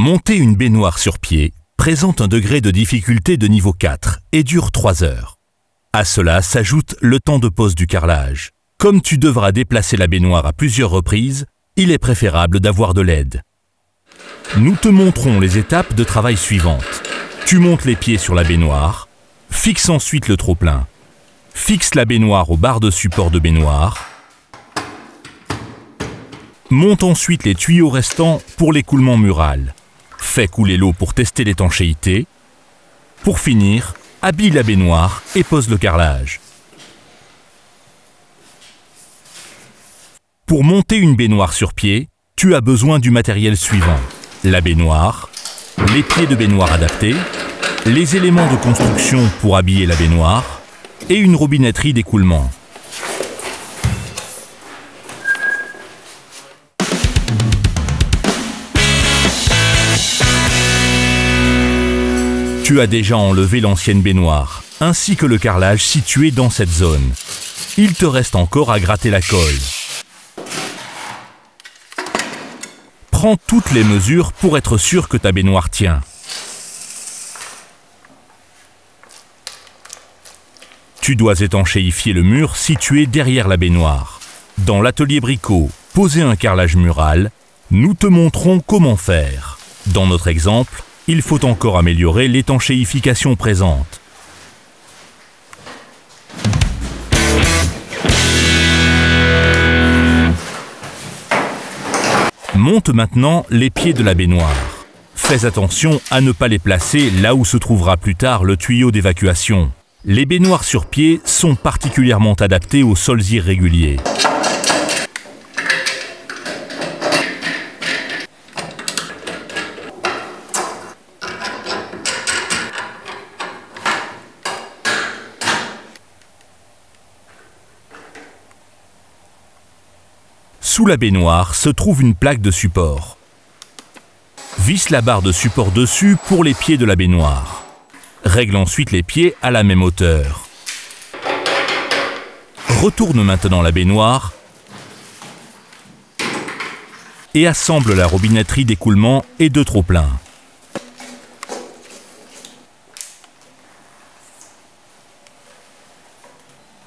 Monter une baignoire sur pied présente un degré de difficulté de niveau 4 et dure 3 heures. À cela s'ajoute le temps de pose du carrelage. Comme tu devras déplacer la baignoire à plusieurs reprises, il est préférable d'avoir de l'aide. Nous te montrons les étapes de travail suivantes. Tu montes les pieds sur la baignoire, fixe ensuite le trop-plein, fixe la baignoire aux barres de support de baignoire, monte ensuite les tuyaux restants pour l'écoulement mural. Fais couler l'eau pour tester l'étanchéité. Pour finir, habille la baignoire et pose le carrelage. Pour monter une baignoire sur pied, tu as besoin du matériel suivant: la baignoire, les pieds de baignoire adaptés, les éléments de construction pour habiller la baignoire et une robinetterie d'écoulement. Tu as déjà enlevé l'ancienne baignoire, ainsi que le carrelage situé dans cette zone. Il te reste encore à gratter la colle. Prends toutes les mesures pour être sûr que ta baignoire tient. Tu dois étanchéifier le mur situé derrière la baignoire. Dans l'atelier Brico, poser un carrelage mural, nous te montrons comment faire. Dans notre exemple, il faut encore améliorer l'étanchéification présente. Monte maintenant les pieds de la baignoire. Fais attention à ne pas les placer là où se trouvera plus tard le tuyau d'évacuation. Les baignoires sur pied sont particulièrement adaptées aux sols irréguliers. Sous la baignoire se trouve une plaque de support. Visse la barre de support dessus pour les pieds de la baignoire. Règle ensuite les pieds à la même hauteur. Retourne maintenant la baignoire et assemble la robinetterie d'écoulement et de trop-plein.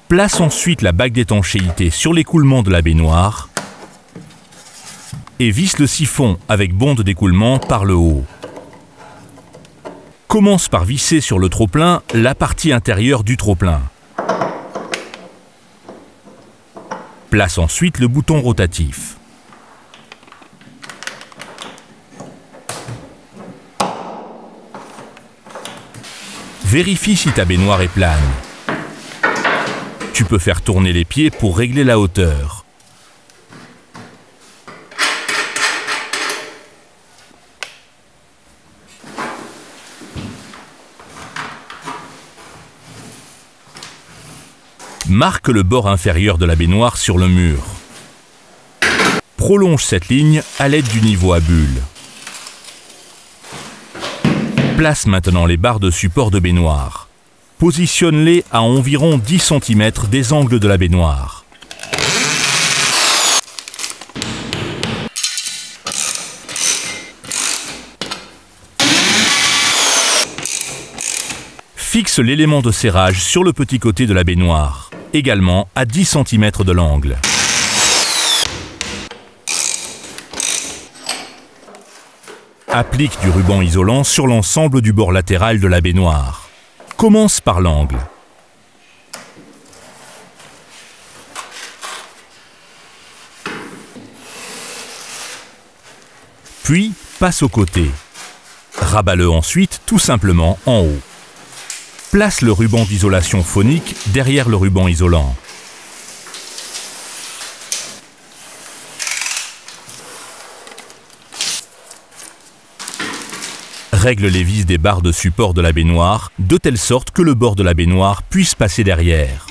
Place ensuite la bague d'étanchéité sur l'écoulement de la baignoire et visse le siphon avec bonde d'écoulement par le haut. Commence par visser sur le trop-plein la partie intérieure du trop-plein. Place ensuite le bouton rotatif. Vérifie si ta baignoire est plane. Tu peux faire tourner les pieds pour régler la hauteur. Marque le bord inférieur de la baignoire sur le mur. Prolonge cette ligne à l'aide du niveau à bulles. Place maintenant les barres de support de baignoire. Positionne-les à environ 10 cm des angles de la baignoire. Fixe l'élément de serrage sur le petit côté de la baignoire, également à 10 cm de l'angle. Applique du ruban isolant sur l'ensemble du bord latéral de la baignoire. Commence par l'angle. Puis, passe au côté. Rabat-le ensuite tout simplement en haut. Place le ruban d'isolation phonique derrière le ruban isolant. Règle les vis des barres de support de la baignoire de telle sorte que le bord de la baignoire puisse passer derrière.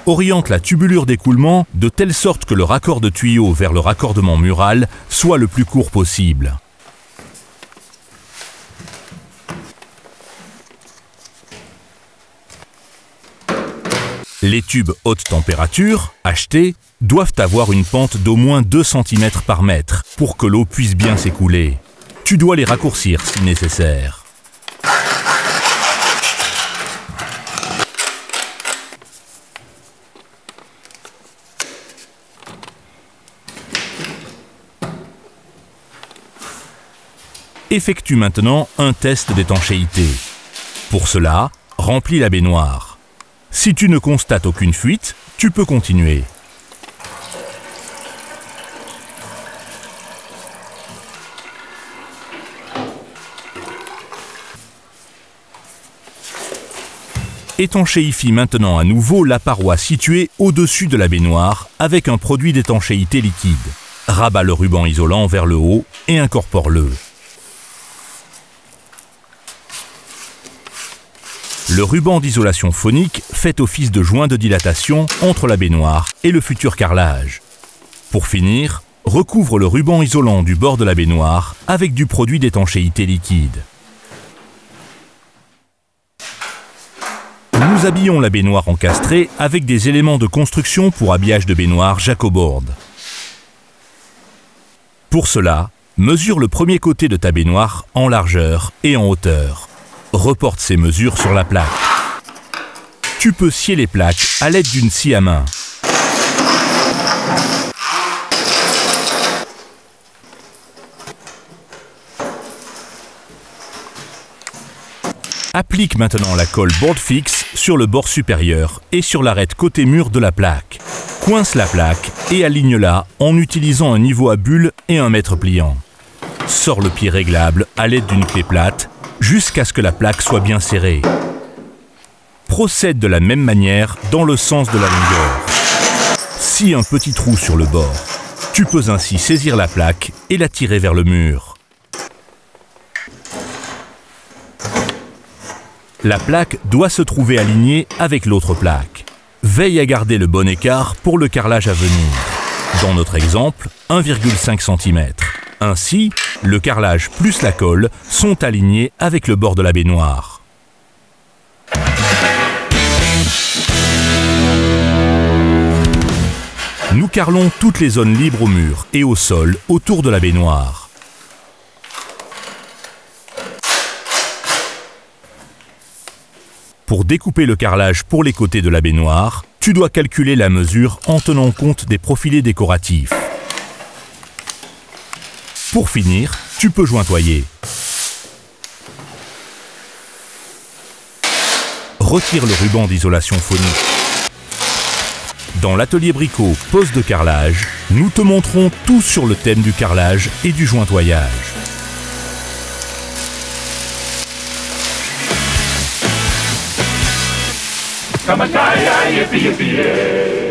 Oriente la tubulure d'écoulement de telle sorte que le raccord de tuyau vers le raccordement mural soit le plus court possible. Les tubes haute température, achetés, doivent avoir une pente d'au moins 2 cm par mètre pour que l'eau puisse bien s'écouler. Tu dois les raccourcir si nécessaire. Effectue maintenant un test d'étanchéité. Pour cela, remplis la baignoire. Si tu ne constates aucune fuite, tu peux continuer. Étanchéifie maintenant à nouveau la paroi située au-dessus de la baignoire avec un produit d'étanchéité liquide. Rabat le ruban isolant vers le haut et incorpore-le. Le ruban d'isolation phonique fait office de joint de dilatation entre la baignoire et le futur carrelage. Pour finir, recouvre le ruban isolant du bord de la baignoire avec du produit d'étanchéité liquide. Nous habillons la baignoire encastrée avec des éléments de construction pour habillage de baignoire Jacoboard. Pour cela, mesure le premier côté de ta baignoire en largeur et en hauteur. Reporte ces mesures sur la plaque. Tu peux scier les plaques à l'aide d'une scie à main. Applique maintenant la colle board fixe sur le bord supérieur et sur l'arête côté mur de la plaque. Coince la plaque et aligne-la en utilisant un niveau à bulles et un mètre pliant. Sors le pied réglable à l'aide d'une clé plate jusqu'à ce que la plaque soit bien serrée. Procède de la même manière dans le sens de la longueur. Scie un petit trou sur le bord. Tu peux ainsi saisir la plaque et la tirer vers le mur. La plaque doit se trouver alignée avec l'autre plaque. Veille à garder le bon écart pour le carrelage à venir. Dans notre exemple, 1,5 cm. Ainsi, le carrelage plus la colle sont alignés avec le bord de la baignoire. Nous carrelons toutes les zones libres au mur et au sol autour de la baignoire. Pour découper le carrelage pour les côtés de la baignoire, tu dois calculer la mesure en tenant compte des profilés décoratifs. Pour finir, tu peux jointoyer. Retire le ruban d'isolation phonique. Dans l'atelier Brico Pose de carrelage, nous te montrons tout sur le thème du carrelage et du jointoyage. Come on, yippee, yippee, yeah.